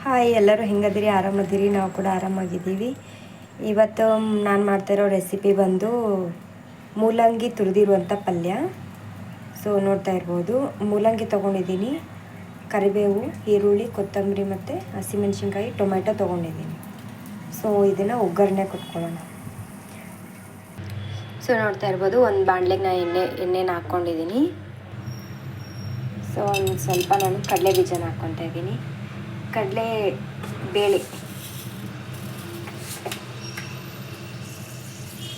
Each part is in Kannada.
ಹಾಯ್, ಎಲ್ಲರೂ ಹೆಂಗದಿರಿ? ಆರಾಮದಿರಿ? ನಾವು ಕೂಡ ಆರಾಮಾಗಿದ್ದೀವಿ. ಇವತ್ತು ನಾನು ಮಾಡ್ತಾಯಿರೋ ರೆಸಿಪಿ ಬಂದು ಮೂಲಂಗಿ ತುರಿದಿರುವಂಥ ಪಲ್ಯ. ಸೊ ನೋಡ್ತಾ ಇರ್ಬೋದು, ಮೂಲಂಗಿ ತೊಗೊಂಡಿದ್ದೀನಿ, ಕರಿಬೇವು, ಈರುಳ್ಳಿ, ಕೊತ್ತಂಬರಿ ಮತ್ತು ಹಸಿಮೆಣ್ಸಿನ್ಕಾಯಿ, ಟೊಮೆಟೊ ತೊಗೊಂಡಿದ್ದೀನಿ. ಸೊ ಇದನ್ನು ಒಗ್ಗರಣೆ ಕೊಟ್ಕೊಳ್ಳೋಣ. ಸೊ ನೋಡ್ತಾ ಇರ್ಬೋದು, ಒಂದು ಬಾಣಲೆಗೆ ನಾನು ಎಣ್ಣೆನ ಹಾಕ್ಕೊಂಡಿದ್ದೀನಿ. ಸೊ ಒಂದು ಸ್ವಲ್ಪ ನಾನು ಕಡಲೆ ಬೀಜನ ಹಾಕ್ಕೊತಾ ಇದ್ದೀನಿ, ಕಡಲೆ ಬೇಳೆ,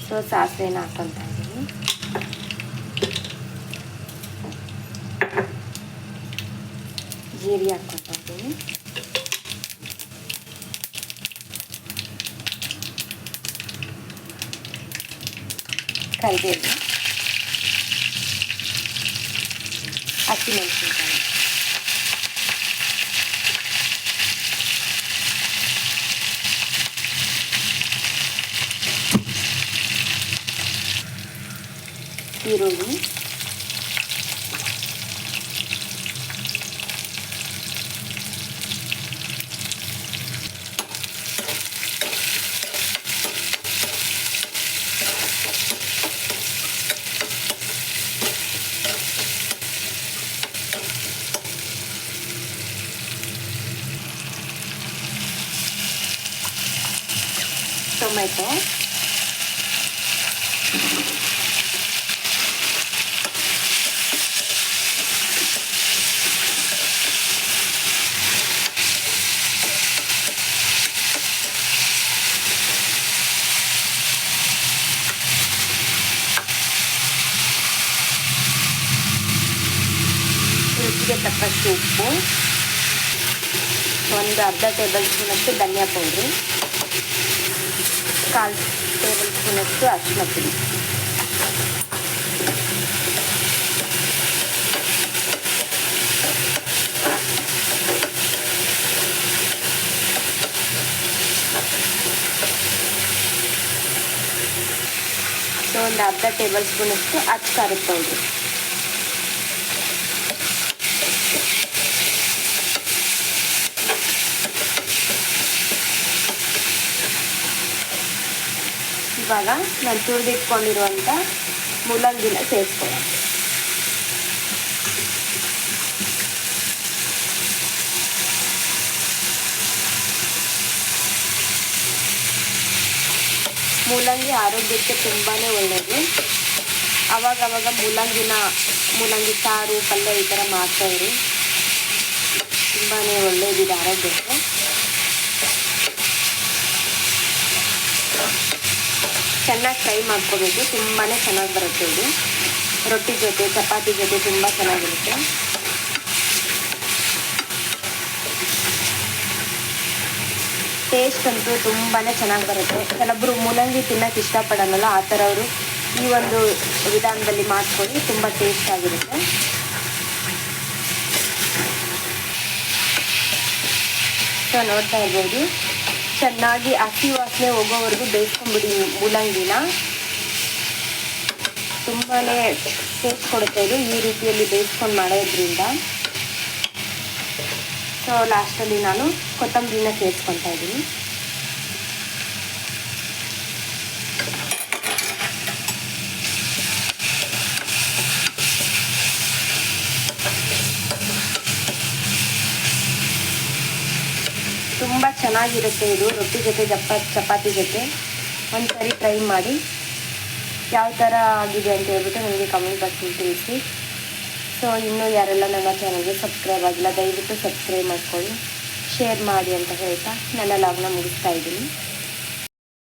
ಸೊ ಸಾಸಿವೆನ ಹಾಕ್ಕೊತಾ ಇದ್ದೀನಿ. ಜೀರಿಗೆ ಹಾಕ್ಕೊತಾ ಇದ್ದೀನಿ. ಕರಿಬೇವು, ಹಸಿಮೆಣಸಿನ್ಕಾಯಿ, ಈರುಳ್ಳಿ, ಟೊಮೆಟೊ, ರುಚಿಗೆ ತಕ್ಕಷ್ಟು ಉಪ್ಪು, ಒಂದು ಅರ್ಧ ಟೇಬಲ್ ಸ್ಪೂನಷ್ಟು ಧನಿಯಾ ಪೌಡ್ರು, 1/4 ಟೇಬಲ್ ಸ್ಪೂನಷ್ಟು ಅರಿಶಿನ ಪುಡಿ. ಸೊ ಒಂದು ಅರ್ಧ ಟೇಬಲ್ ಸ್ಪೂನಷ್ಟು ಅಚ್ಚ ಖಾರದ ಪೌಡ್ರು. ಇವಾಗ ನಾನು ತುರಿದಿಟ್ಕೊಂಡಿರುವಂಥ ಮೂಲಂಗಿನ ಸೇರಿಸ್ಕೊಳ್ಳೋಣ. ಮೂಲಂಗಿ ಆರೋಗ್ಯಕ್ಕೆ ತುಂಬಾ ಒಳ್ಳೆಯದು. ಆವಾಗವಾಗ ಮೂಲಂಗಿ ಸಾರು, ಪಲ್ಯ ಈ ಥರ ಮಾಡ್ತಾಯಿರಿ, ತುಂಬಾ ಒಳ್ಳೆಯದಿದೆ ಆರೋಗ್ಯಕ್ಕೆ. ಚೆನ್ನಾಗಿ ಫ್ರೈ ಮಾಡ್ಕೋಬೇಕು, ತುಂಬಾ ಚೆನ್ನಾಗಿ ಬರುತ್ತೆ ಇದು. ರೊಟ್ಟಿ ಜೊತೆ, ಚಪಾತಿ ಜೊತೆ ತುಂಬ ಚೆನ್ನಾಗಿರುತ್ತೆ. ಟೇಸ್ಟ್ ಅಂತೂ ತುಂಬಾ ಚೆನ್ನಾಗಿ ಬರುತ್ತೆ. ಕೆಲವೊಬ್ಬರು ಮೂಲಂಗಿ ತಿನ್ನೋಕ್ಕೆ ಇಷ್ಟಪಡೋಲ್ಲ, ಆ ಥರ ಅವರು ಈ ಒಂದು ವಿಧಾನದಲ್ಲಿ ಮಾಡ್ಕೊಳ್ಳಿ, ತುಂಬ ಟೇಸ್ಟ್ ಆಗಿರುತ್ತೆ. ಸೊ ನೋಡ್ತಾ ಇರ್ಬೋದು, ಚೆನ್ನಾಗಿ ಹಸಿ ವಾಸನೆ ಹೋಗೋವರೆಗೂ ಬೇಯಿಸ್ಕೊಂಡ್ಬಿಡಿ ಮೂಲಂಗಿನ. ತುಂಬಾ ಟೇಸ್ಟ್ ಕೊಡುತ್ತೆ ಇದು ಈ ರೀತಿಯಲ್ಲಿ ಬೇಯಿಸ್ಕೊಂಡು ಮಾಡೋದ್ರಿಂದ. ಸೊ ಲಾಸ್ಟಲ್ಲಿ ನಾನು ಕೊತ್ತಂಬರಿನ ಸೇರಿಸ್ಕೊತಾ ಇದ್ದೀನಿ. ತುಂಬ ಚೆನ್ನಾಗಿರುತ್ತೆ ಇದು ರೊಟ್ಟಿ ಜೊತೆ, ಚಪಾತಿ ಜೊತೆ. ಒಂದು ಸರಿ ಟ್ರೈ ಮಾಡಿ, ಯಾವ ಥರ ಆಗಿದೆ ಅಂತ ಹೇಳ್ಬಿಟ್ಟು ನನಗೆ ಕಮೆಂಟ್ ಬಾಕ್ಸಲ್ಲಿ ತಿಳಿಸಿ. ಸೊ ಇನ್ನೂ ಯಾರೆಲ್ಲ ನನ್ನ ಚಾನಲ್ಗೆ ಸಬ್ಸ್ಕ್ರೈಬ್ ಆಗಿಲ್ಲ, ದಯವಿಟ್ಟು ಸಬ್ಸ್ಕ್ರೈಬ್ ಮಾಡ್ಕೊಳ್ಳಿ, ಶೇರ್ ಮಾಡಿ ಅಂತ ಹೇಳ್ತಾ ನನ್ನ ಲಾಗ್ನ ಮುಗಿಸ್ತಾ ಇದ್ದೀನಿ.